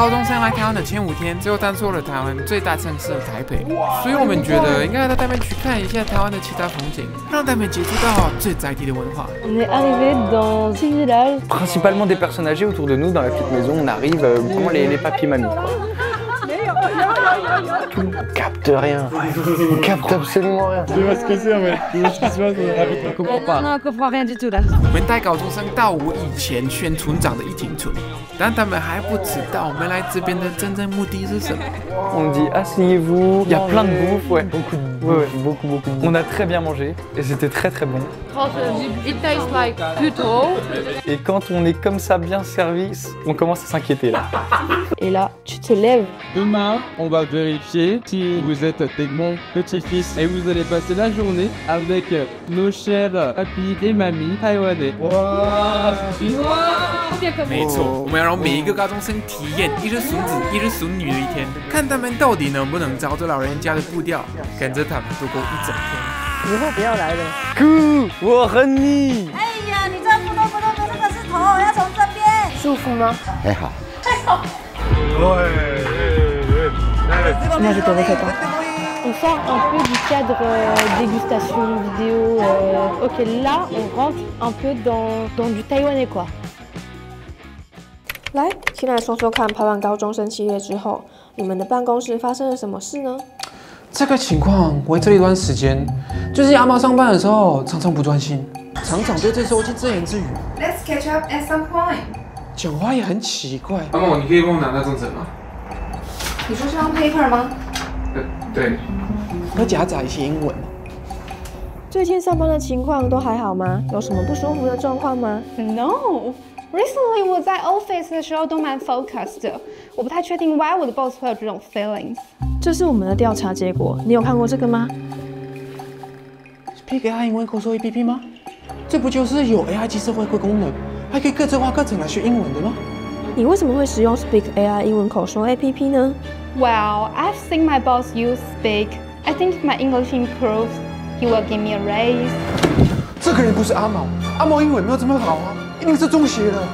高中生来台湾的前5天，最后单说了台湾最大城市台北，所以我们觉得应该带他们去看一下台湾的其他风景，让他们接触到最在地的文化。On est arrivé dans un petit village. Principalement des personnes âgées autour de nous dans la petite maison. On arrive vraiment les papis mamies. On capte rien. On capte absolument rien. Je sais pas ce que c'est, mais ce qui se passe, on comprend pas. Non, on comprend rien du tout là. 我们带高中生到我以前选村长的一町村，但他们还不知道我们来这边的真正目的是什么。On me dit asseyez-vous. Il y a plein de bouffe, ouais. Beaucoup. On a très bien mangé et c'était très bon. It tastes like puto. Et quand on est comme ça bien servi, on commence à s'inquiéter là. Et là, tu te lèves. Demain, on va vérifier si vous êtes des bons petits-fils et vous allez passer la journée avec nos chers papis et mamies taïwanais. 没错，我们要让每一个高中生体验一日孙子一日孙女的一天，看他们到底能不能照着老人家的步调，跟着他们度过一整天。以后不要来了。我和你。哎呀，你这不动，这个是头，要从这边。舒服吗？还好。Moi, je te refais pas. On sort un peu du cadre dégustation vidéo. Ok, là, on rentre un peu dans du taïwanais quoi. 来，先来说说看，拍完高中生系列之后，你们的办公室发生了什么事呢？这个情况维持了一段时间，就是阿妈上班的时候常常不专心，常常对这手机自言自语。Let's catch up at some point. 讲话也很奇怪。阿莫，你可以帮我拿那张纸吗？你说是用 paper 吗？对。要夹杂一些英文。最近上班的情况都还好吗？有什么不舒服的状况吗 No. Recently 我在 office 的时候都蛮 focused 的，我不太确定 why 我的 boss 会有这种 feelings。这是我们的调查结果，你有看过这个吗 ？Speak AI 英文口说 APP 吗？这不就是有 AI 即时回馈功能，还可以个性化课程来学英文的吗？你为什么会使用 Speak AI 英文口说 APP 呢 Well, I've seen my boss use Speak. I think if my English improves, he will give me a raise. 这个人不是阿毛，阿毛英文没有这么好啊，一定是中邪了。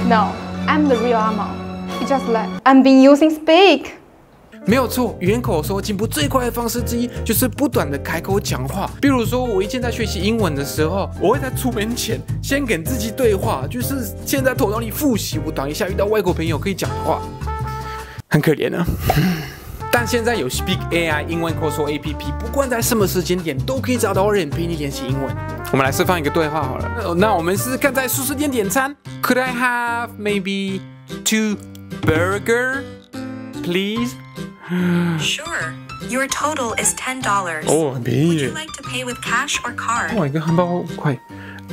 No, I'm the real Amo. It's just like I've been using Speak. 没有错，语言口说进步最快的方式之一就是不断的开口讲话。比如说，我以前在学习英文的时候，我会在出门前先跟自己对话，就是先在头脑里复习我等一下遇到外国朋友可以讲的话。很可怜啊。但现在有 Speak AI 英文口说 APP， 不管在什么时间点都可以找到人陪你练习英文。我们来示范一个对话好了。那我们试试看在素食店点餐。Could I have maybe 2 burger, please? Sure. Your total is $10. 哦，很便宜耶。Would you like to pay with cash or card? 哇，一个汉堡5块。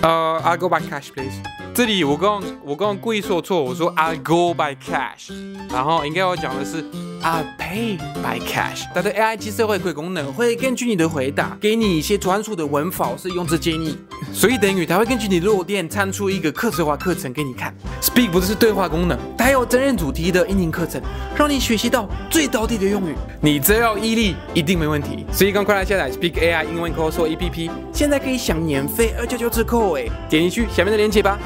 I'll go by cash, please. 这里我刚刚故意说错，我说 I'll go by cash， 然后应该要讲的是 I'll pay by cash。它的 AI 即时回馈功能会根据你的回答，给你一些专属的文法是用词建议，所以等于它会根据你的弱点产出一个客制化课程给你看。Speak 不只是对话功能，它还有真人主题的英语课程，让你学习到最道地的用语。你只要毅力，一定没问题。所以赶快来下载 Speak AI 英文口说 APP， 现在可以享免费299折扣哎！点进去下面的链接吧。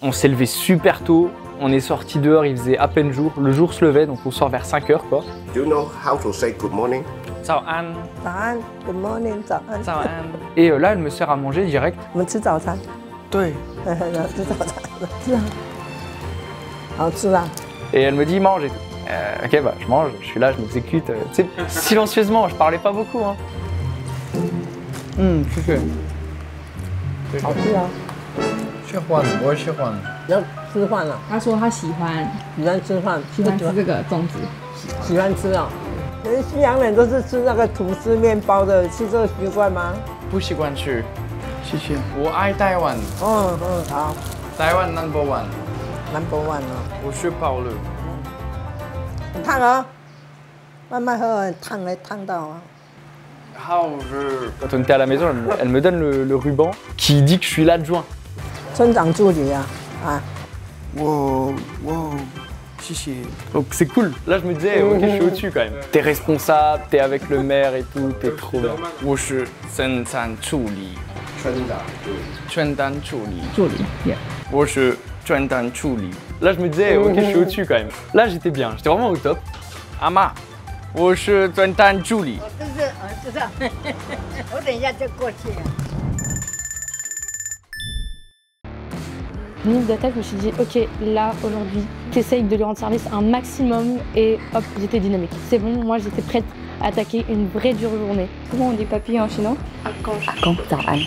On s'est levé super tôt, on est sorti dehors, il faisait à peine jour, le jour se levait donc on sort vers 5h quoi. Do you know how to say good morning? 早安，早安 ，Good morning， 早安。早安。Et là elle me sert à manger direct. 我们吃早餐。对。吃早餐。是啊。好吃啊。Et elle me dit mange et tout. Ok bah je mange, je suis là, je m'exécute. Silencieusement, je parlais pas beaucoup hein. 谢谢。好吃啊。喜欢，我也喜欢。要吃饭了。他说他喜欢吃饭，喜欢吃这个粽子，喜欢吃哦。西洋人都是吃那个吐司面包的，是这个习惯吗？不习惯吃。谢谢。我爱台湾。好。台湾 number one。number one 哦。我是保罗。很烫哦，慢慢喝，很烫嘞，烫到啊。Quand on était à la maison, elle me donne le ruban qui dit que je suis l'adjoint. 村长助理啊，哇，谢谢。Donc c'est cool. Là je me disais, ok, je suis au-dessus quand même. T'es responsable, t'es avec le maire et tout, t'es trop bien. 我是生产助理，专单助理。助理，yeah. 我是专单助理。Là, je me disais, ok, je suis au-dessus quand même. Là, j'étais bien, j'étais vraiment au top. Ama, 我是专单助理。知道，我等一下就过去了。 Minute d'attaque, je me suis dit, ok, là, aujourd'hui, t'essayes de lui rendre service un maximum et hop, j'étais dynamique. C'est bon, moi, j'étais prête à attaquer une vraie dure journée. Comment on dit papy en chinois? Akantaan.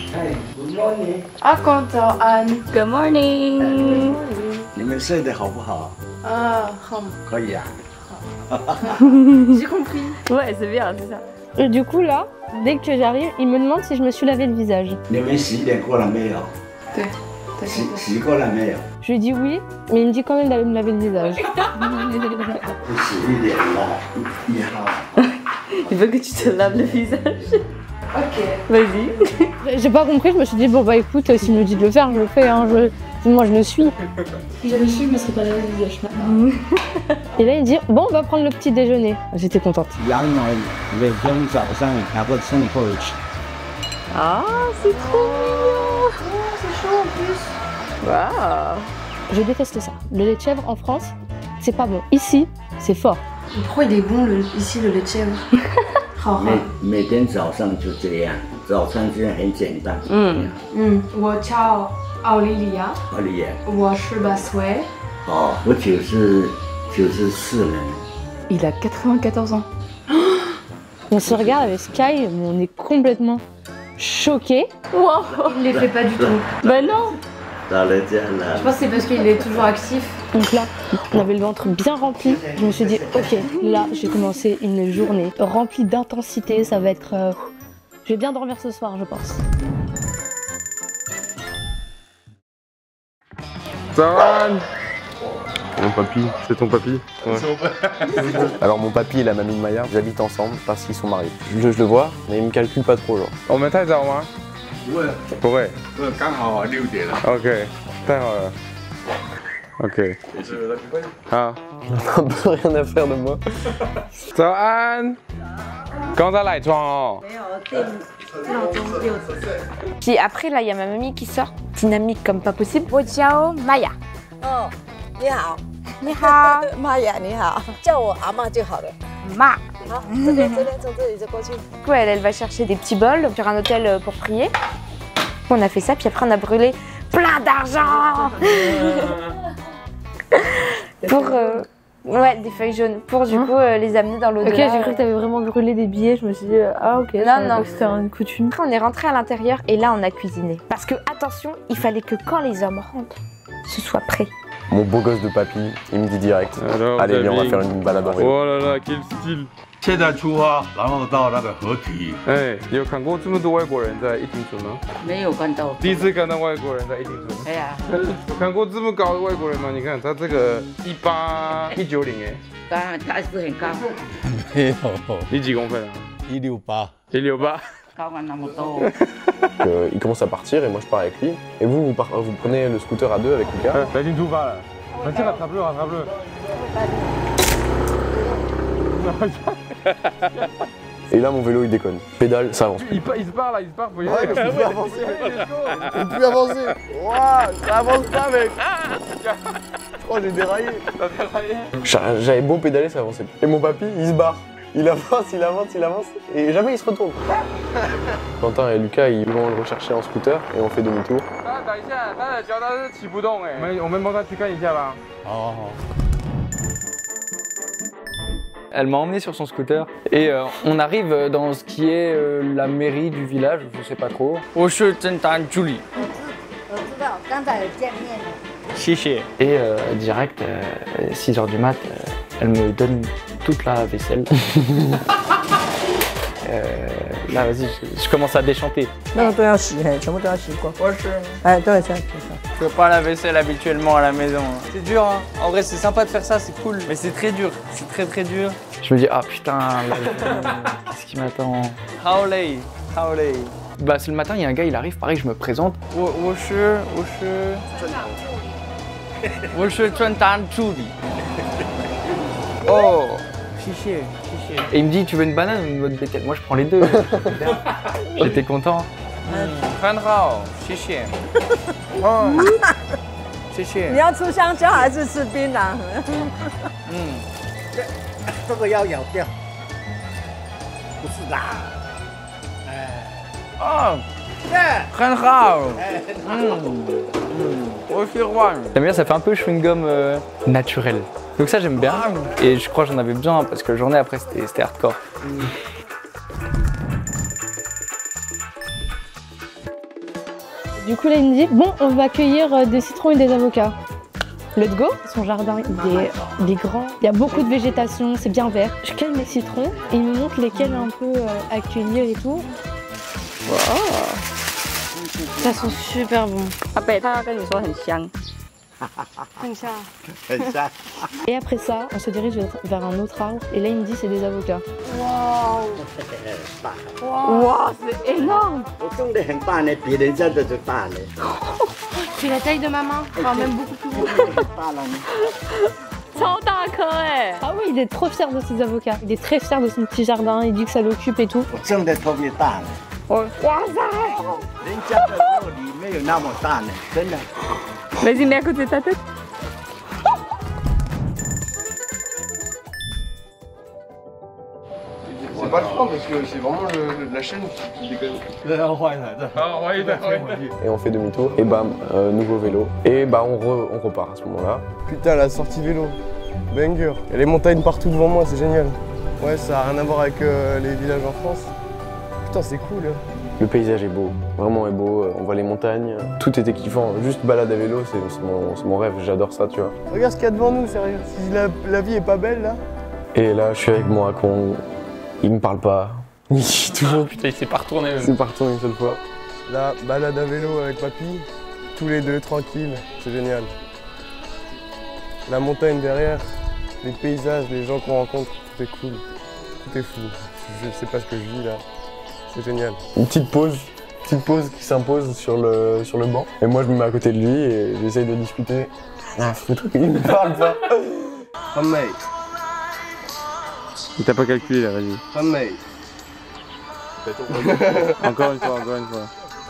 Akantaan. Good morning. 你们睡得好不好？好。可以啊。 J'ai compris. Ouais, c'est bien, c'est ça. Et du coup, là, dès que j'arrive, il me demande si je me suis lavé le visage. 你们洗脸过了没有？对。洗过了没有？ Je lui dis oui, mais il me dit quand même d'aller me laver le visage. 不洗一脸了，也好。 Il veut que tu te laves le visage. Ok. Vas-y. J'ai pas compris, je me suis dit, bon bah écoute, s'il me dit de le faire, je le fais, hein, moi je le suis. Si j'avais su, je me serais pas lavé le visage. Et là il dit, bon on va prendre le petit déjeuner. J'étais contente. 羊奶每天早上拿个生活吃。 Ah, c'est trop mignon. Oh, c'est chaud en plus. Waouh. Je déteste ça. Le lait de chèvre en France, c'est pas bon. Ici, c'est fort. Pourquoi il est bon ici le lait de chèvre? 每天早上就这样，早餐这样很简单。我叫奥莉莉亚。奥莉亚。我18岁。哦，我94年。 Il a 94 ans. On se regarde avec Sky, on est complètement choqués. Wow. Il ne les fait pas du tout. Bah non. Je pense que c'est parce qu'il est toujours actif. Donc là, on avait le ventre bien rempli. Je me suis dit, ok, là, j'ai commencé une journée remplie d'intensité. Ça va être... Je vais bien dormir ce soir, je pense. Saran. Mon papy, c'est ton papy? Ouais. Alors mon papy et la mamie de Maya, j'habite ensemble parce qu'ils sont mariés. Je le vois, mais ils me calculent pas trop genre. 我们太早吗？不会，刚好6点了。 OK， 太好了。OK。好。On n'a un peu rien à faire de moi. 早安。刚才赖床哦。 Puis après, là, il y a ma mamie qui sort, dynamique comme pas possible. Oh, ciao, Maya. Oh, 你好。你好。妈呀，你好，叫我阿嬷就好了。Ma. 好，这边从这里就过去。 Du coup, elle va chercher des petits bols sur un hôtel pour prier. On a fait ça, puis après, on a brûlé plein d'argent pour ouais, des feuilles jaunes pour du coup les amener dans l'au-delà. Ok, j'ai cru que t'avais vraiment brûlé des billets. Je me suis dit, ah ok, non, c'était une coutume. Après, on est rentré à l'intérieur et là, on a cuisiné. Parce que, attention, il fallait que quand les hommes rentrent, ce soit prêt. Mon beau gosse de papy, il me dit direct. Alors, allez, viens, on va faire une balade en vélo. Oh là là, quel style! 现在出发，然后到那个河堤。哎，有看过这么多外国人在一町村吗？没有看到。第一次看到外国人在一町村。哎呀，有看过这么高的外国人吗？你看他这个190哎。他是很高。没有。你几公分啊168。168。 Il commence à partir et moi je pars avec lui. Et vous prenez le scooter à deux avec Lucas. Là, il tout va là. Vas-y, rattrape-le, rattrape-le. Et là mon vélo il déconne. Pédale, ça avance. Il se part là, il se part. Faut y aller. Ouais, je peux plus avancer. Je peux plus avancer. Ouah, ça avance pas mec. Je crois que j'ai déraillé. T'as déraillé. J'avais beau pédaler, ça avançait plus. Et mon papy, il se barre. Il avance, il avance, il avance, et jamais il se retourne. Quentin et Lucas, ils vont le rechercher en scooter et on fait demi-tour. Elle m'a emmené sur son scooter et on arrive dans ce qui est la mairie du village, je sais pas trop. 我是侦探助理。我知道，刚才有见面了。 Chiché. Et direct, 6h du mat, elle me donne toute la vaisselle. Là, vas-y, je commence à déchanter. 那个都要洗，全部都要洗过。我是。哎，对，这样。 Je fais pas la vaisselle habituellement à la maison. C'est dur, hein. En vrai, c'est sympa de faire ça, c'est cool. Mais c'est très dur, c'est très très dur. Je me dis, ah putain, qu'est-ce qui m'attend? How late? How late? Bah, c'est le matin, il y a un gars, il arrive, pareil, je me présente. 我是专单助理. Oh, chiché, chiché. Et il me dit, tu veux une banane ou une mode bétel? Moi, je prends les deux. J'étais content. 很好，谢谢。哦，谢谢。你要吃香蕉还是吃槟榔？这个要咬掉，不是的。哦，很好。我喜欢。J'aime bien, ça fait un peu chewing-gum naturel. Donc ça j'aime bien. Et je crois que j'en avais besoin parce que la journée après c'était hardcore. Du coup là il me dit, bon on va cueillir des citrons et des avocats. Let's go. Son jardin il est grand, il y a beaucoup de végétation, c'est bien vert. Je cueille mes citrons et il me montre lesquels un peu à cueillir et tout. Wow. Ça sent super bon. Et après ça, on se dirige vers un autre arbre et là il me dit c'est des avocats. Waouh! Wow, c'est énorme! C'est la taille de ma main, enfin même beaucoup plus gros. Ah oui, il est trop fier de ses avocats. Il est très fier de son petit jardin, il dit que ça l'occupe et tout. Vas-y, mets à côté de ta tête. C'est pas le frein parce que c'est vraiment la chaîne qui déconne. Et on fait demi-tour et bam, nouveau vélo. Et bah on repart à ce moment-là. Putain, la sortie vélo, banger. Il y a les montagnes partout devant moi, c'est génial. Ouais, ça a rien à voir avec les villages en France. Putain, c'est cool. Le paysage est beau, vraiment est beau, on voit les montagnes, tout était kiffant, juste balade à vélo, c'est mon rêve, j'adore ça, tu vois. Regarde ce qu'il y a devant nous, sérieux, si la vie est pas belle là. Et là, je suis avec mon racon, il me parle pas, ni tout. Putain, il s'est pas retourné. Il s'est pas retourné une seule fois. Là, balade à vélo avec papy, tous les deux tranquilles, c'est génial. La montagne derrière, les paysages, les gens qu'on rencontre, tout est cool, tout est fou. Je sais pas ce que je vis là. C'est génial. Une petite pause qui s'impose sur le banc. Et moi, je me mets à côté de lui et j'essaye de discuter. Ah, foutre, il me parle pas. Homemade. Il t'a pas calculé là, vas-y. Homemade. Encore une fois.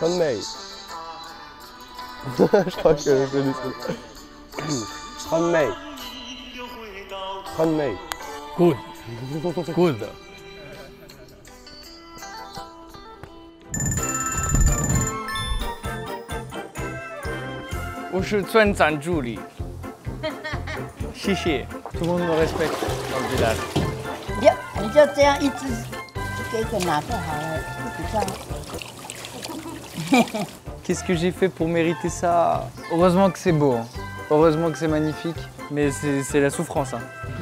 Homemade. Je crois que je le dis. Homemade. Homemade. Good. Good. 我是村长助理，谢谢。Tout le monde me respecte dans le village. 你就这样一直给个拿就好了，比较。Qu'est-ce que j'ai fait pour mériter ça? Heureusement que c'est beau, hein. Heureusement que c'est magnifique, mais c'est la souffrance. Hein.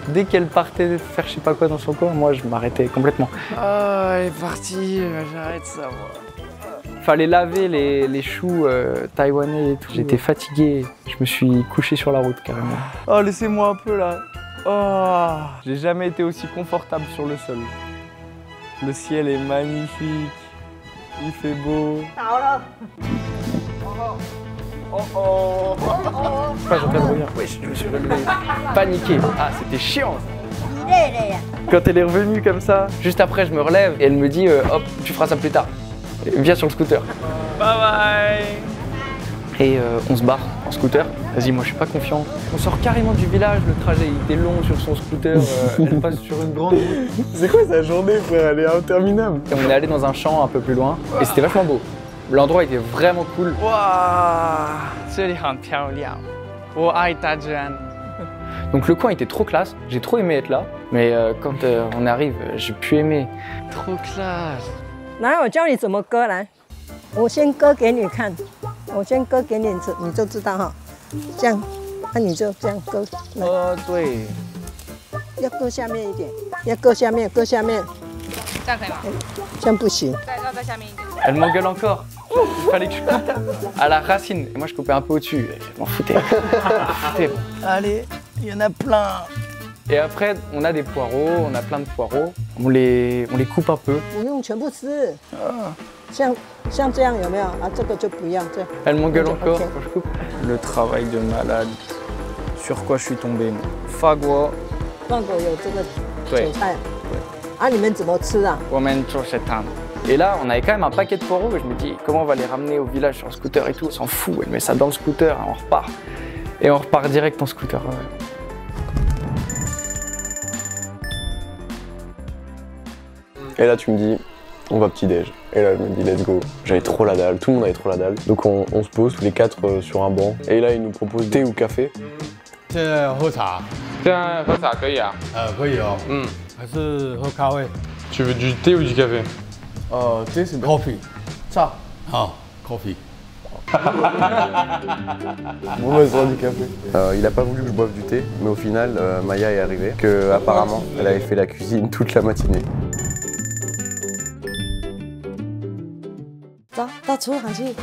Dès qu'elle partait faire je sais pas quoi dans son coin, moi je m'arrêtais complètement. Ah, elle est partie, j'arrête ça moi. Fallait laver les choux taïwanais et tout. J'étais fatigué, je me suis couché sur la route carrément. Oh, laissez-moi un peu là. Oh, j'ai jamais été aussi confortable sur le sol. Le ciel est magnifique, il fait beau. Pas j'entends de revenir. Oui, je me suis relevé. Paniqué. Ah, c'était chiant ça. Quand elle est revenue comme ça, juste après je me relève et elle me dit hop, tu feras ça plus tard. Viens sur le scooter. Bye bye. Et on se barre en scooter. Vas-y, moi je suis pas confiant. On sort carrément du village, le trajet il était long sur son scooter, elle passe sur une grande route. C'est quoi sa journée frère? Elle est interminable. Et on est allé dans un champ un peu plus loin et c'était vachement beau. L'endroit était vraiment cool. Donc le coin était trop classe, j'ai trop aimé être là. Mais quand on arrive, j'ai pu aimer. Trop classe. 来，我教你怎么割来。我先割给你看，我先割给你吃，你就知道哈。这样，那你就这样割。对。要割下面一点，要割下面，割下面。这样可以吗？这样不行。要在下面一点。Elle m'engueule encore. Il fallait que je coupe à la racine. Et moi je coupais un peu au-dessus. Je m'en foutais. Allez, il y en a plein. Et après, on a des poireaux, on a plein de poireaux. On les coupe un peu. 不用全部吃，像这样有没有？啊，这个就不要这样。Elle m'engueule encore quand je coupe. Le travail de malade. Sur quoi je suis tombé? Fagua. 放狗有这个韭菜。啊，你们怎么吃啊？我们做食堂。Et là, on avait quand même un paquet de poireaux et je me dis comment on va les ramener au village sur le scooter et tout. On s'en fout, elle met ça dans le scooter et on repart. Et on repart direct en scooter. Et là, tu me dis, on va petit-déj. Et là, je me dis, let's go. J'avais trop la dalle, tout le monde avait trop la dalle. Donc on se pose tous les 4 sur un banc. Et là, il nous propose thé ou café. 现在喝茶。现在喝茶可以啊。可以哦。还是喝咖啡。Tu veux du thé ou du café? Thé, c'est coffee。ça. Ah, coffee。 Bon, bah, ça du café. Il a pas voulu que je boive du thé, mais au final, Maya est arrivée. Que apparemment, elle avait fait la cuisine toute la matinée. 走到厨房去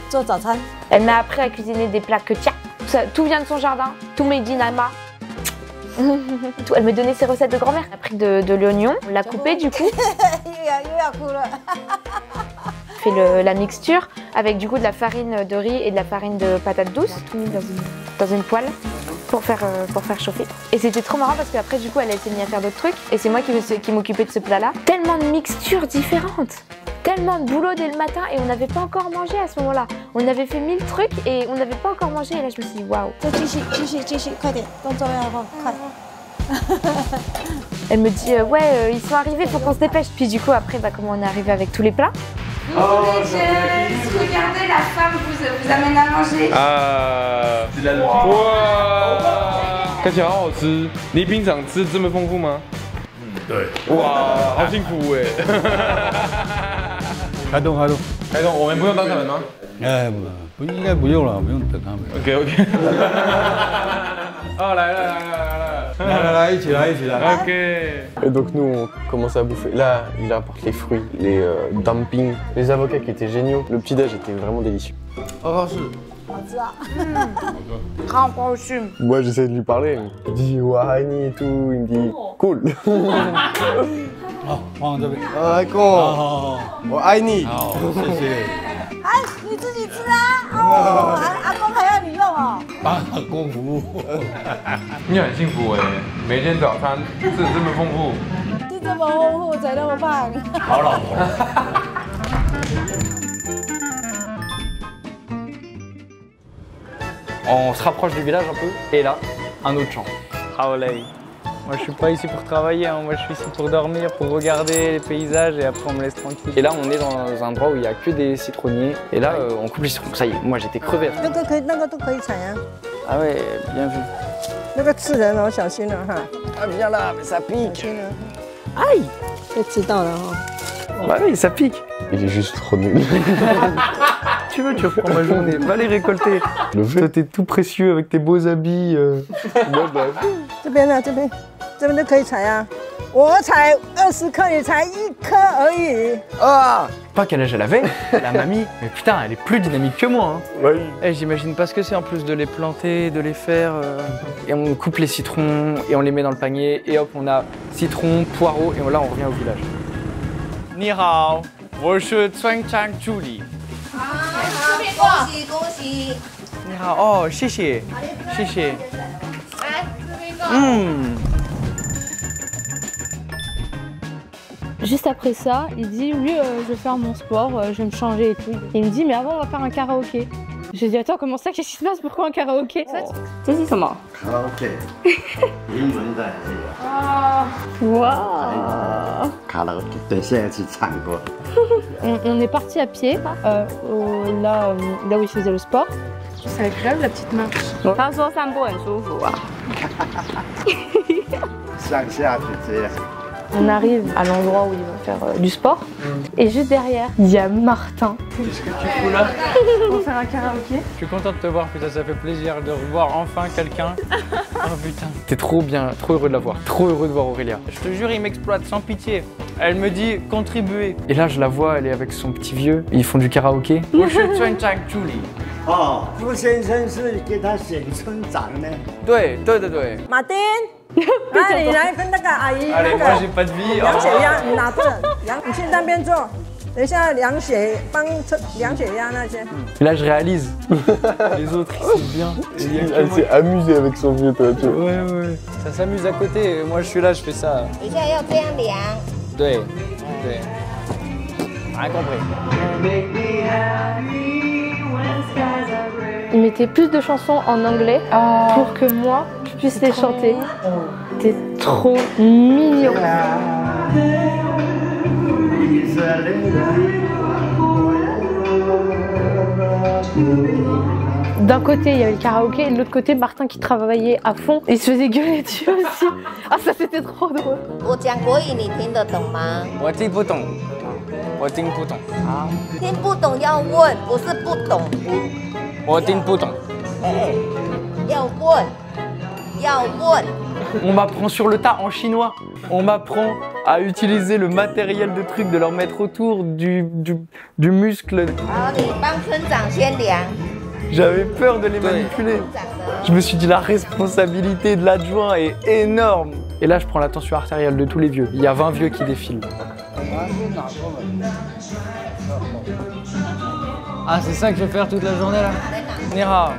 做早餐。 Elle m'a appris à cuisiner des plats que tiens, tout vient de son jardin, tout made in Alma. Elle me donnait ses recettes de grand-mère. On a pris de l'oignon, on l'a coupé du coup. Fait la mixture avec du coup de la farine de riz et de la farine de patate douce, tout mis dans une poêle pour faire chauffer. Et c'était trop marrant parce qu'après du coup elle s'est mise à faire d'autres trucs et c'est moi qui m'occupais de ce plat-là. Tellement de mixtures différentes, tellement de boulot dès le matin et on n'avait pas encore mangé à ce moment-là. On avait fait 1000 trucs et on n'avait pas encore mangé et là je me suis dit waouh. Elle me dit ouais ils sont arrivés, faut qu'on se dépêche. Puis du coup après comme on est arrivé avec tous les plats. Regardez, la femme vous amène à manger. 哇，看起来好好吃。你平常吃这么丰富吗？对。哇，好辛苦哎。开动。我们不用当他们吗？不应该不用了，不用等他们。OK。哦，来了。来，一起来。 OK。 Et donc nous, on commençait à bouffer. Là, il apporte les fruits, les dumpings, les avocats qui étaient géniaux. Le petit-déj était vraiment délicieux. Moi, j'essaie de lui parler. Il dit Wahani et tout. Il me dit cool. Wahani. 你自己吃啊！哦，阿公还要你用哦。帮阿公服务。你很幸福哎，每天早餐吃得这么丰富。吃这么丰富才那么胖。好老婆。On se rapproche du village un peu et là, un autre chant. Haolei. Moi je suis pas ici pour travailler, hein. Moi je suis ici pour dormir, pour regarder les paysages et après on me laisse tranquille. Et là on est dans un endroit où il n'y a que des citronniers et là on coupe les citrons. Ça y est, moi j'étais crevé. Ah ouais, bien vu. 那个刺人哦，小心了哈。Ah viens là, mais ça pique. Aïe， 被吃到了哈。 Bah oui, ça pique. Il est juste trop nul. Tu veux, tu reprends ma journée, va les récolter. Le fait, t'es tout précieux avec tes beaux habits. Moi, bah. 这边呢，这边就可以采啊。我采20颗，你采1颗而已。Ah! Pas quel âge elle avait, la mamie, mais putain, elle est plus dynamique que moi. Hein. Oui. Et j'imagine pas ce que c'est en plus de les planter, de les faire. Et on coupe les citrons et on les met dans le panier et hop, on a citron, poireaux et là on revient au village. Ni hao, 我是村长助理。恭喜恭喜！你好哦，谢谢，谢谢。Juste après ça, il dit oui, je vais faire mon sport, je vais me changer et tout. Il me dit mais avant on va faire un karaoké. J'ai dit attends comment ça, qu'est-ce qui se passe, pourquoi un karaoké? 这是什么？ Karaoke， 英文的哇 Karaoke， 对，现在去唱歌。on est parti à pied, là où il faisait le sport. C'est agréable la petite marche. 他说散步很舒服啊。上下就这样。 On arrive à l'endroit où il va faire du sport. Et juste derrière, il y a Martin. Qu'est-ce que tu fous là? Pour faire un karaoké. Je suis content de te voir, putain, ça fait plaisir de revoir enfin quelqu'un. Oh putain. T'es trop bien, trop heureux de la voir. Trop heureux de voir Aurélia. Je te jure, il m'exploite sans pitié. Elle me dit contribuer. Et là, je la vois, elle est avec son petit vieux. Ils font du karaoké. 我是村长助理。哦，傅先生是给他选村长呢。对。马丁。 那你来跟那个阿姨那个量血压，你拿着你去那边做，等一下量血压那些。Et là je réalise, les autres ils sont bien. Elle s'est amusée avec son vieux toi, tu vois. Ouais. Ça s'amuse à côté, moi je suis là, je fais ça. 等一下要这样量。对。Rien compris. Il mettait plus de chansons en anglais pour que moi, je puisse les chanter. C'était trop mignon. D'un côté, il y avait le karaoké, et de l'autre côté, Martin qui travaillait à fond. Il se faisait gueuler dessus aussi. Ah, ça, c'était trop drôle. 我讲国语，你听得懂吗？我听不懂，我听不懂。啊，听不懂要问，不是不懂。我听不懂。哎，要问，要问。 On m'apprend sur le tas en chinois. On m'apprend à utiliser le matériel de trucs, de leur mettre autour du muscle. 好，你帮村长先量。 J'avais peur de les manipuler. Je me suis dit la responsabilité de l'adjoint est énorme. Et là je prends la tension artérielle de tous les vieux. Il y a 20 vieux qui défilent. Ah c'est ça que je vais faire toute la journée là? Nira.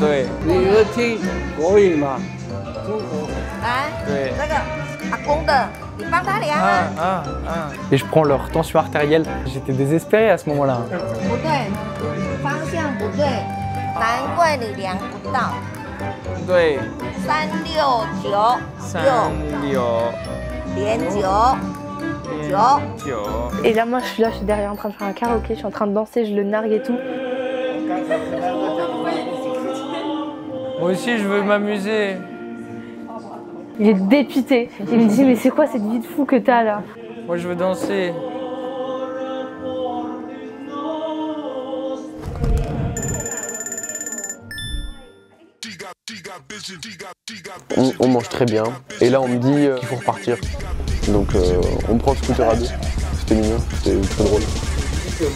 对。你是听国语吗？来，对。这个阿公的，你帮他量啊。Et je prends leur tension artérielle. J'étais désespéré à ce moment-là. 不对，方向不对，难怪你量不到。对。369连9。 Et là, moi, je suis derrière en train de faire un karaoké, je suis en train de danser, je le nargue et tout. Moi aussi, je veux m'amuser. Il est dépité. Il me dit, mais c'est quoi cette vie de fou que t'as là? Moi, je veux danser. On mange très bien. Et là, on me dit qu'il faut repartir. Donc, on prend le scooter à deux. C'était mignon, c'était très drôle.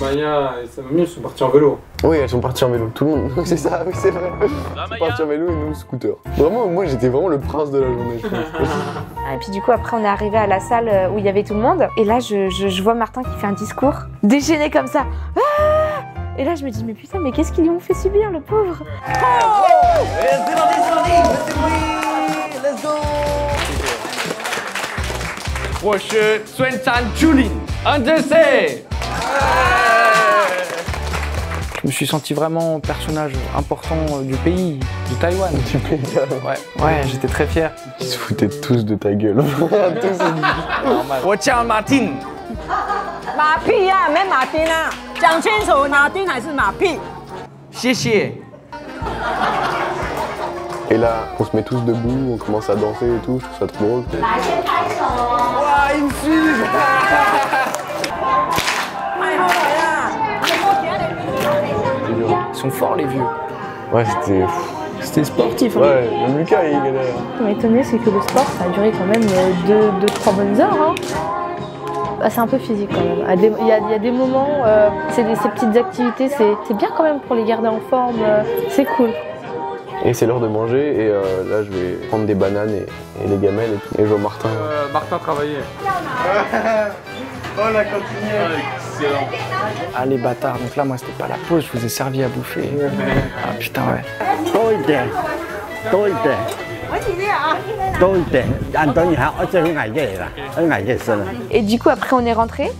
Maya et sa mamie, elles sont parties en vélo. Oui, elles sont parties en vélo. Tout le monde. C'est ça, oui, c'est vrai. Elles sont parties en vélo et nous, le scooter. Vraiment, moi, j'étais vraiment le prince de la journée, je pense. Et puis du coup, après, on est arrivé à la salle où il y avait tout le monde. Et là, je vois Martin qui fait un discours déchaîné comme ça. Ah, et là, je me dis, mais putain, mais qu'est-ce qu'ils lui ont fait subir, le pauvre? Let's go! 我是孙山Julin, Undersea! Je me suis senti vraiment personnage important du pays, de Taïwan. Du pays, ouais, j'étais très fier. Ils se foutaient tous de ta gueule. Tous. 我叫马丁。马屁呀，没马丁啊，讲清楚，马丁还是马屁？谢谢。 Et là, on se met tous debout, on commence à danser et tout, je trouve ça trop drôle. Ouah, ils me suivent! Ils sont forts les vieux. Ouais, c'était sportif. Hein. Ouais, même Lucas il galère. Ce qui m'a étonné, c'est que le sport, ça a duré quand même 2-3 bonnes heures. Hein. Bah, c'est un peu physique quand même. Il y a des moments, ces petites activités, c'est bien quand même pour les garder en forme, c'est cool. Et c'est l'heure de manger et là je vais prendre des bananes et les gamelles et tout. Et je vois Martin. Martin travaillait. Oh la cantinière. Excellent. Ah les bâtards, donc là moi c'était pas la pause, je vous ai servi à bouffer. Ah putain ouais. Et du coup après on est rentré.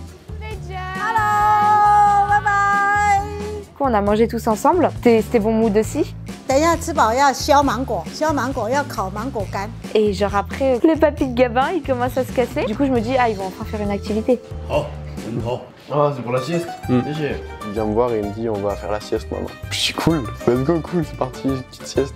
Hello, bye bye. Du coup on a mangé tous ensemble. C'était bon mood aussi. 等一下吃饱要削芒果，削芒果要烤芒果干。 Et genre après, les papis de Gabin, ils commencent à se casser. Du coup, je me dis, ah, ils vont enfin faire une activité. Oh, ah, c'est pour la sieste. Il vient me voir et il me dit, on va faire la sieste maintenant. Je suis cool, let's go, cool, c'est parti, petite sieste.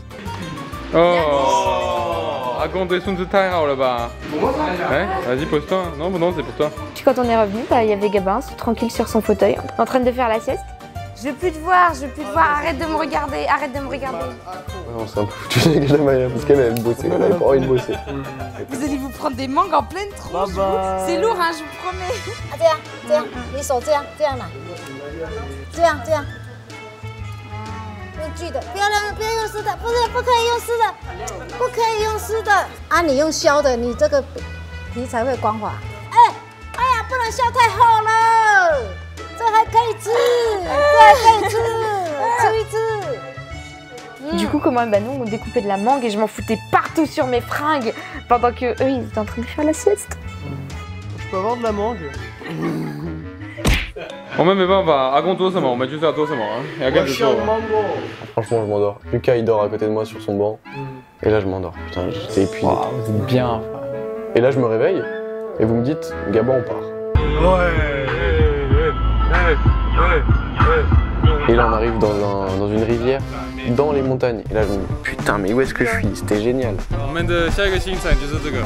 Oh, Agonde Sun Taï là-bas. Ouais, vas-y, pose-toi. Non, non, c'est pour toi. Puis quand on est revenu, bah, il y avait Gabin, tranquille sur son fauteuil, en train de faire la sieste. Je veux plus te voir, arrête de me regarder, On s'est un peu foutu avec la Maya parce qu'elle bossait, elle avait pas envie de bosser. Vous allez vous prendre des mangues en pleine tronche. C'est lourd, hein, je vous promets. 这样，你手这样拿，这样，用锯的，不要用湿的，不可以用湿的，不可以用湿的。啊，你用削的，你这个皮才会光滑。哎呀，不能削太厚了。 这还可以吃，吃一吃。 Du coup, comment bah, nous, on découpait de la mangue et je m'en foutais partout sur mes fringues pendant que eux, ils étaient en train de faire la sieste. Je peux avoir de la mangue? 我们没办法，阿公做什么，我们就是要做什么，要跟着做。 Franchement, je m'endors. Lucas, il dort à côté de moi sur son banc. Et là, je m'endors. Putain, j'étais épuisé. Wow, vous êtes bien. Et là, je me réveille. Et vous me dites, Gabon, on part. Et là, on arrive dans une rivière, dans les montagnes. Et là, je me dis, putain, mais où est-ce que je suis? C'était génial. 我们的下一个行程就是这个，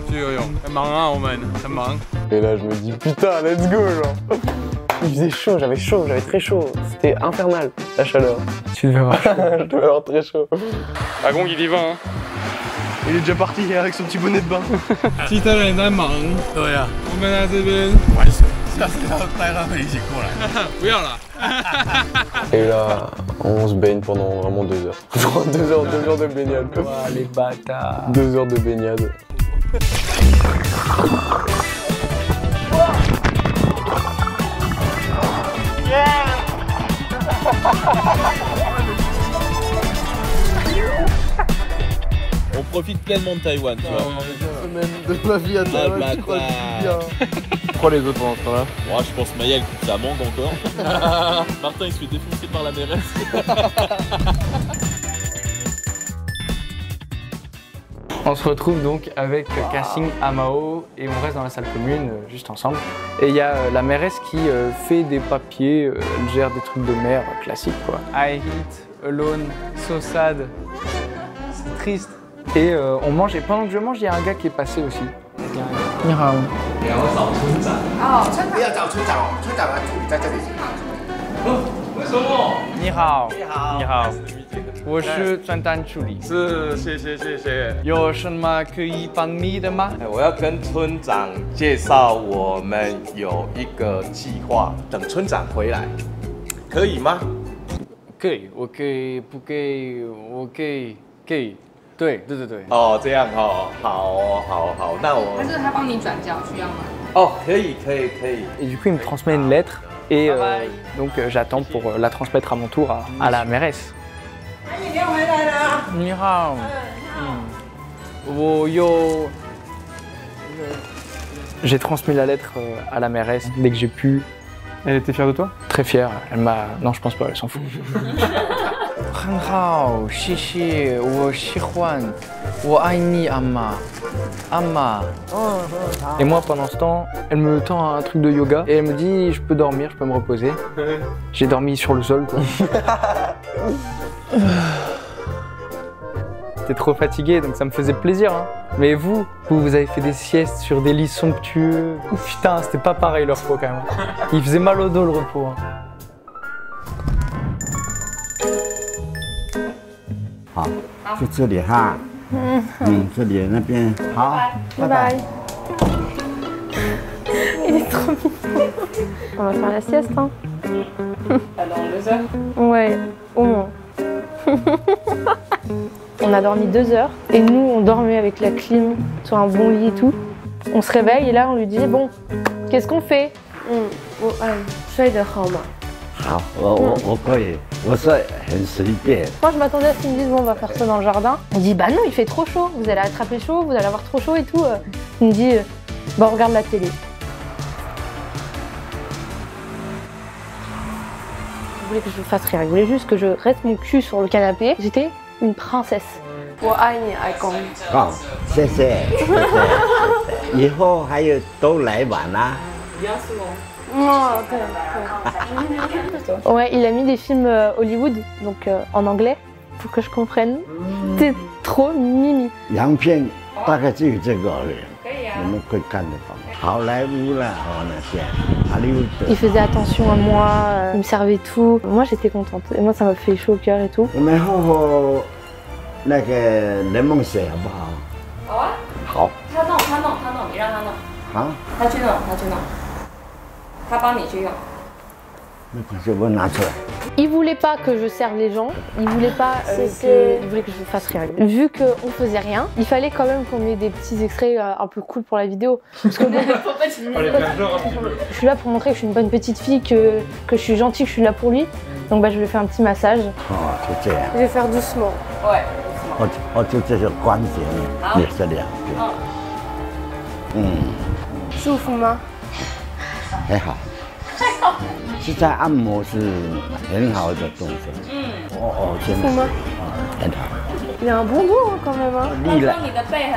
去游泳。很忙啊，我们很忙。 Et là, je me dis, putain, let's go, genre. Il faisait chaud, j'avais très chaud. C'était infernal, la chaleur. Tu devais avoir chaud. Je devais avoir très chaud. Agon, il y va, hein. Il est déjà parti avec son petit bonnet de bain. 其他人在忙。对呀，我们在这边玩水。下次要带他们一起过来。不要了。Et là, on se baigne pendant vraiment 2 heures. 2 heures de baignade. Oh, les bâtards. 2 heures de baignade. On profite pleinement de Taïwan, tu vois. Une semaine de ma vie à Taïwan, je crois que c'est bien. Pourquoi les autres pendant ce temps-là? Moi, je pense Maya, écoute, ça manque encore. Martin, il se fait défoncer par la mairesse. On se retrouve donc avec Cassim, Amao et on reste dans la salle commune, juste ensemble. Et il y a la mairesse qui fait des papiers, elle gère des trucs de mer classiques quoi. I hate, alone, so sad. C'est triste. Et on mange, et pendant que je mange, il y a un gars qui est passé aussi. Ni hao. Ni hao. Ni hao. 我是专单助理。是，谢谢。有什么可以帮你的吗？我要跟村长介绍，我们有一个计划，等村长回来，可以吗？可以，我可以，不可以，我可以，可以。对。哦，这样哦，好，那我。还是他帮你转交，需要吗？哦，可以。Et du coup, il me transmet une lettre et donc j'attends pour la transmettre à mon tour à la mairesse. 你好，我有。J'ai transmis la lettre à la mairesse dès que j'ai pu. Elle était fière de toi? Très fière. Elle m'a. Non, je pense pas. Elle s'en fout. 很好，谢谢，我喜欢，我爱你，阿妈。Et moi, pendant ce temps, elle me tend un truc de yoga et elle me dit, je peux dormir, je peux me reposer. J'ai dormi sur le sol, quoi. J'étais trop fatigué, donc ça me faisait plaisir. Hein. Mais vous avez fait des siestes sur des lits somptueux. Putain, c'était pas pareil le repos quand même. Il faisait mal au dos le repos. Hein. 好，就这里哈。这里那边好，拜拜。Il est trop mignon. On va faire la sieste, hein. Dans 2 heures? Ouais, au moins. On a dormi 2 heures et nous on dormait avec la clim sur un bon lit et tout. On se réveille et là on lui dit bon, qu'est-ce qu'on fait? 睡得好吗？好，我可以，我是很随便。 Moi je m'attendais à ce qu'ils me disent bon on va faire ça dans le jardin. On dit bah non il fait trop chaud, vous allez attraper chaud, vous allez avoir trop chaud et tout. Il me dit bah on regarde la télé. Il voulait que je fasse rien, il voulait juste que je reste mon cul sur le canapé. J'étais une princesse. 我爱你，阿公。好，谢谢。以后还有都来玩啦。 Ouais, il a mis des films Hollywood, donc en anglais, pour que je comprenne. T'es trop mimi. 洋片大概只有这个而已，你们可以看得到。好莱坞啦，那些Hollywood。 Il faisait attention à moi, il me servait tout. Moi j'étais contente, et moi ça m'a fait chaud au cœur et tout. 我们喝喝那个柠檬水好不好？好啊。好。他弄，你让他弄。好。他去弄。他帮你去用。没关系，我拿出来。 Il voulait pas que je serve les gens, il voulait pas il voulait que je fasse rien. Vu qu'on faisait rien, il fallait quand même qu'on ait des petits extraits un peu cool pour la vidéo. Parce que je suis là pour montrer que je suis une bonne petite fille, que je suis gentille, que je suis là pour lui. Donc bah je lui ai fait un petit massage. Oh, c'est ça. Je vais faire doucement. Ouais. 我就这个关节也是两边。舒服吗？还好，是在按摩是很好的动作。真的是很好。Il y a un bon dos hein, quand même. 听说你的背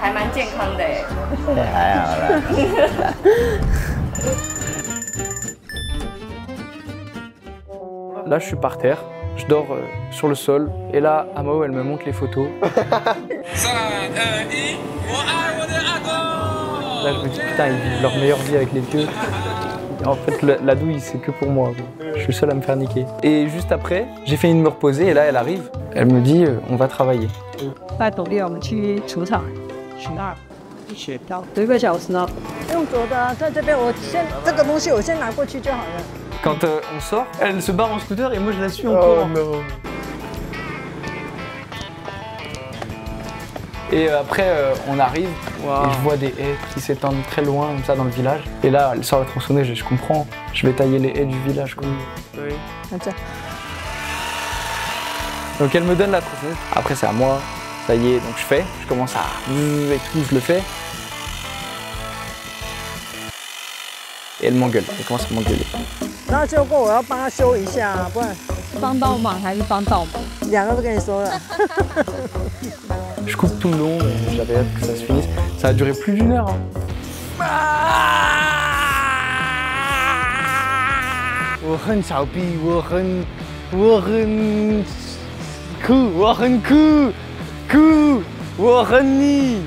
还蛮健康的哎。还好啦。Là, je suis par terre, je dors sur le sol, et là, Amao, elle me montre les photos. Là, je me dis, putain, ils vivent leur meilleure vie avec les vieux. En fait, la douille, c'est que pour moi. Je suis le seul à me faire niquer. Et juste après, j'ai fini de me reposer, et là, elle arrive. Elle me dit, on va travailler. 拜董丽，我们去除草，12学到1个小时呢。用走的，在这边我先这个东西我先拿过去就好了。 Quand on sort, elle se barre en scooter et moi je la suis en courant. Non. Et après on arrive et je vois des haies qui s'étendent très loin comme ça dans le village. Et là elle sort la tronçonneuse et je comprends, je vais tailler les haies du village quoi. Oui. Donc elle me donne la tronçonneuse, après c'est à moi, ça y est, donc je commence à et tout, je le fais. Et elle m'engueule, elle commence à m'engueuler. 那修过，我要帮他修一下，不然帮倒忙还是帮倒忙？2个都跟你说了。Je coupe tout le long, mais j'avais hâte que ça se finisse. Ça a duré plus d'1 heure. Hein. 我很小逼，我很酷，我很酷，我很你。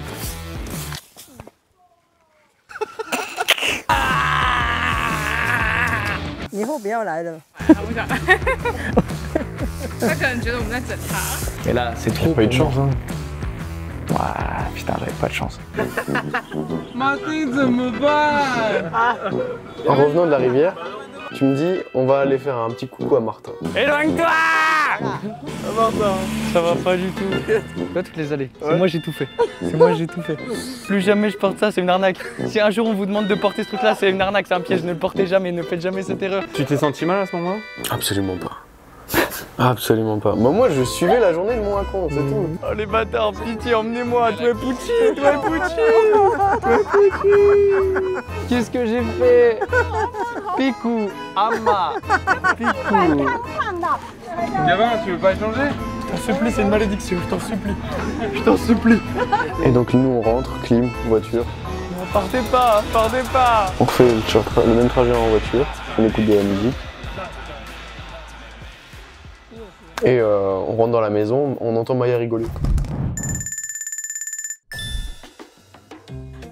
以后不要来了。他不想来，他可能觉得我们在整他。Et là, c'est trop pas eu de chance. Hein. Ouais, putain, j'avais pas de chance. En revenant de la rivière, tu me dis, on va aller faire un petit coucou à Martin. Éloigne-toi! Martin, ça va pas du tout. Pas toutes les allées. C'est moi j'ai tout fait. C'est moi j'ai tout fait. Plus jamais je porte ça, c'est une arnaque. Si un jour on vous demande de porter ce truc-là, c'est une arnaque, c'est un piège. Ne le portez jamais, ne faites jamais cette erreur. Tu t'es senti mal à ce moment-là? Absolument pas. Absolument pas. Moi, je suivais la journée de mon raconte, c'est tout. Oh les bâtards, pitié, emmenez-moi, toi Pucci. Qu'est-ce que j'ai fait? Picou, Ama, Picou. Gavin, tu veux pas échanger? Je t'en supplie, c'est une malédiction, je t'en supplie. Je t'en supplie. Et donc nous on rentre, clim, voiture. Non, partez pas. On fait le même trajet en voiture, on écoute de la musique. Et on rentre dans la maison, on entend Maya rigoler.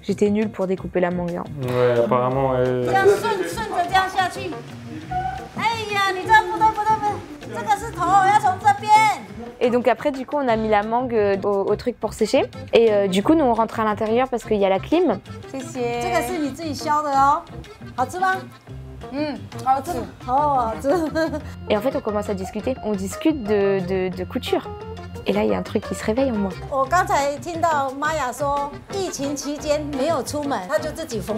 J'étais nulle pour découper la mangue. Hein. Ouais, apparemment. Et donc après, du coup, on a mis la mangue au truc pour sécher. Et du coup, nous, on rentre à l'intérieur parce qu'il y a la clim. Et en fait, on commence à discuter. On discute de couture. Et là, il y a un truc qui se réveille en moi. 我刚才听到玛雅说，疫情期间没有出门，她就自己缝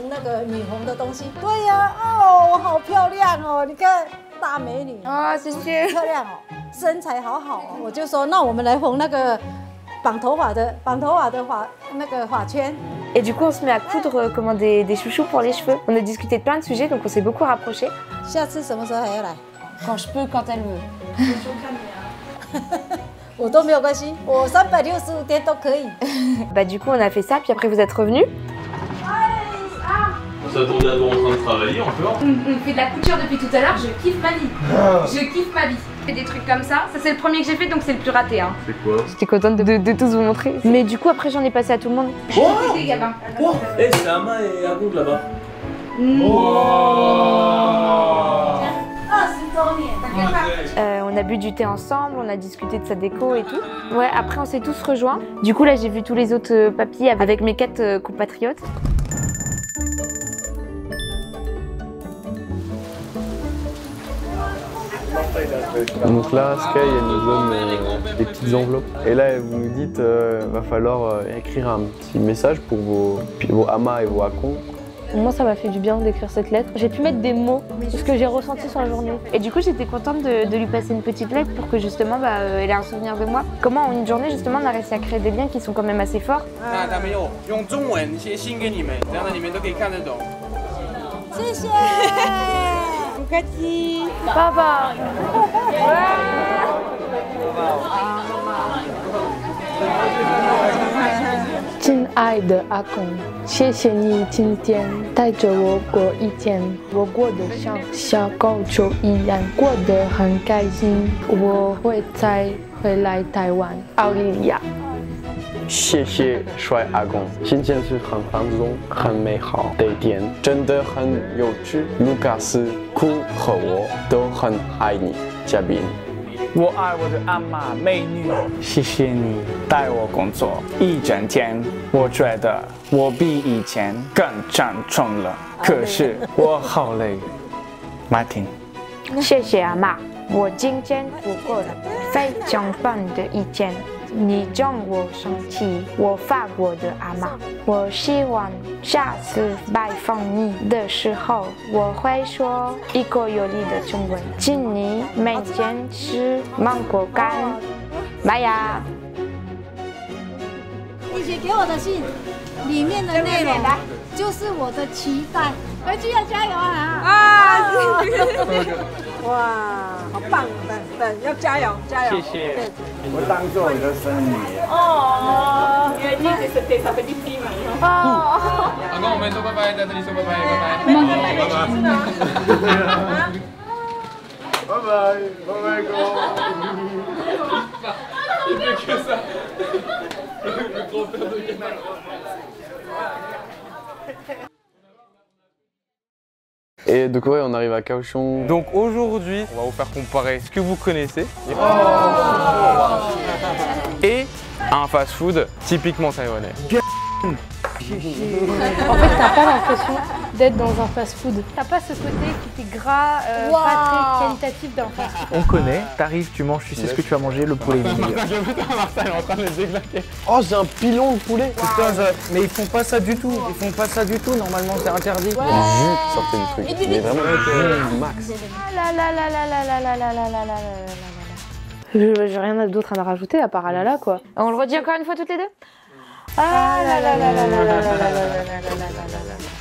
那个女红的东西。对呀，哦，好漂亮哦！你看，大美女啊，谢谢，漂亮哦，身材好好哦。我就说，那我们来缝那个绑头发的那个发圈。 Et du coup, on se met à coudre comment, des chouchous pour les cheveux. On a discuté de plein de sujets, donc on s'est beaucoup rapprochés. 下次什么时候还要来？ Quand je peux, quand elle veut. 我都没有关系，我365天都可以。Bah du coup, on a fait ça, puis après vous êtes revenus. On s'attendait à nous en train de travailler encore. On fait de la couture depuis tout à l'heure, je kiffe ma vie. Je kiffe ma vie. Je fais des trucs comme ça. Ça c'est le premier que j'ai fait, donc c'est le plus raté. Hein. C'est quoi? J'étais contente de tous vous montrer. Mais du coup, après j'en ai passé à tout le monde. Oh, C'était Gabin. Oh, hey, c'est Ama et Agoud là-bas. On a bu du thé ensemble, on a discuté de sa déco et tout. Ouais, après on s'est tous rejoints. Du coup là j'ai vu tous les autres papis avec mes 4 compatriotes. Donc là, Sky, elle nous donne des petites enveloppes. Et là, vous nous dites, va falloir écrire un petit message pour vos amas et vos akons. Moi, ça m'a fait du bien d'écrire cette lettre. J'ai pu mettre des mots, ce que j'ai ressenti sur la journée. Et du coup, j'étais contente de lui passer une petite lettre pour que justement, elle ait un souvenir de moi. Comment en une journée, justement, on a réussi à créer des liens qui sont quand même assez forts. 谢谢。不客气。爸爸。亲爱的阿公，谢谢你今天带着我过一天，我过得像小狗球一样，过得很开心。我会再回来台湾，奥地利亚。谢谢帅阿公，今天是很放松、很美好的一天，真的很有趣。卢卡斯、库和我都很爱你，嘉宾。我爱我的阿妈美女，谢谢你带我工作一整天，我觉得我比以前更长重了，可是我好累。Martin，谢谢阿妈，我今天度过了非常棒的一天。你让我想起我法国的阿妈，我希望下次拜访你的时候，我会说一个有力的中文。请你每天吃芒果干，拜呀。你写给我的信里面的内容就是我的期待，回去要加油啊！啊！哇，好棒！对，要加油，加油！谢谢。我当做你的生日。哦，原来你是对他们的弟妹哦。阿公，我们说拜拜，在这里说拜拜，拜拜。拜拜，拜拜哥。Et donc ouais, on arrive à Kaohsiung. Donc aujourd'hui, on va vous faire comparer ce que vous connaissez et un fast-food typiquement taïwanais. En fait, t'as pas l'impression d'être dans un fast-food. T'as pas ce côté qui fait gras, pas très qualitatif d'un fast-food. On connaît, t'arrives, tu manges, tu sais ce que tu vas manger, le poulet est meilleur. Marcel est en train de les déglaquer. Oh, j'ai un pilon de poulet. Putain, mais ils font pas ça du tout. Ils font pas ça du tout. Normalement, c'est interdit. Juste certains trucs. Mais vraiment, max. J'ai rien d'autre à rajouter à part alala quoi. On le redit encore une fois toutes les deux. Ah là là là là là là là là là là là là là là.